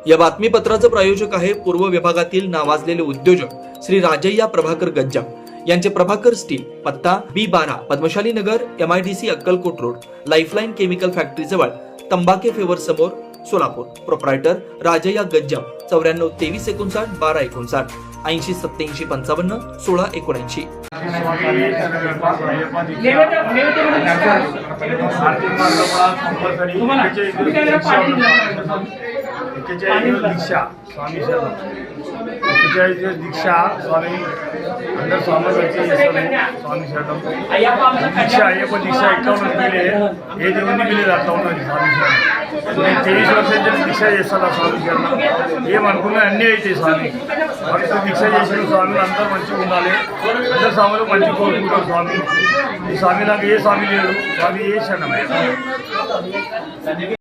या बातमीपत्राचे प्रायोजक आहे पूर्व विभागातील नावाजलेले उद्योजक श्री राजय्या प्रभाकर गज्जाम यांचे प्रभाकर स्टील, पत्ता B12 पद्मशाली नगर, MIDC Akkalkot road, lifeline chemical factory जवळ, तंबाके फेवर समोर, सोलापूर. प्रोप्रायटर राजय्या गज्जाम 94 23 59 12 59 80 87 55 16 79. दीक्षा स्वामी दीक्षा स्वामी अंदर स्वामी स्वामी शरणम दीक्षा अय्यप्पा दीक्षा 51 दिले हे देऊन दिले जातात स्वामी शरणम 23 वर्षाची दीक्षा చేస్తాను स्वामी शरणम ఏమనుకున్నా అన్నీ అయితే స్వామి భక్తులు దీక్ష చేసిన స్వామి అందరూ మంచిగా ఉండాలి అందరు స్వాములు మంచిగా కోరుకుంటారు స్వామి ఈ స్వామి నాకు ఏ స్వామి లేడు స్వామి ఏ శరణమే जय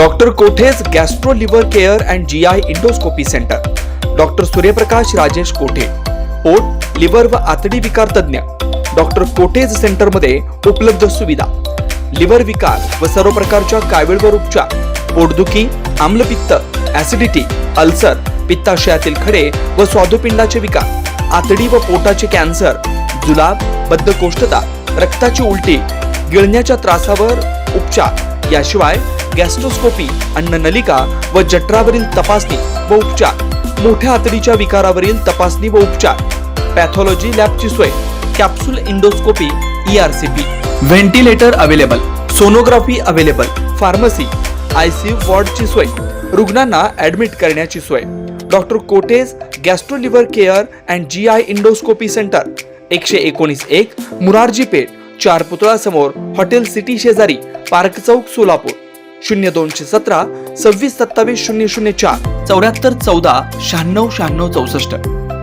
doctor Kothe's gastro liver care and GI endoscopy centre, doctor Suryaprakash Rajesh Kothe, पोट, लिव्हर व आतडी विकार तज्ञ, डॉक्टर कोठेज सेंटर मध्ये उपलब्ध सुविधा, लिव्हर विकार व सर्व प्रकारच्या कावीळवर उपचार, पोटदुखी, आम्लपित्त, ऍसिडिटी, अल्सर, पित्ताशयातील खडे व स्वादुपिंडाचे विकार, आतडी व पोटाचे कॅन्सर, जुलाब, बद्धकोष्ठता, रक्ताची उलटी, गिळण्याच्या त्रासावर उपचार, याशिवाय गॅस्ट्रोस्कोपी, अन्ननलिका व जठरावरील तपासणी व उपचार, मोठ्या आतडीच्या विकारावरील तपासणी व उपचार, पॅथॉलॉजी लॅबची सोय, capsule endoscopy, ERCP, ventilator available, sonography available, pharmacy, ICU वॉर्डची सोय, रुग्णांना ऍडमिट करण्याची सोय. Doctor Kotage gastro liver care and GI endoscopy centre, 119-1 Murarji Peth, 4 पुतळा समोर, हॉटेल सिटी शेजारी, पार्क चौक, सोलापूर. 0217 26 27 004 74 14 96 96 64.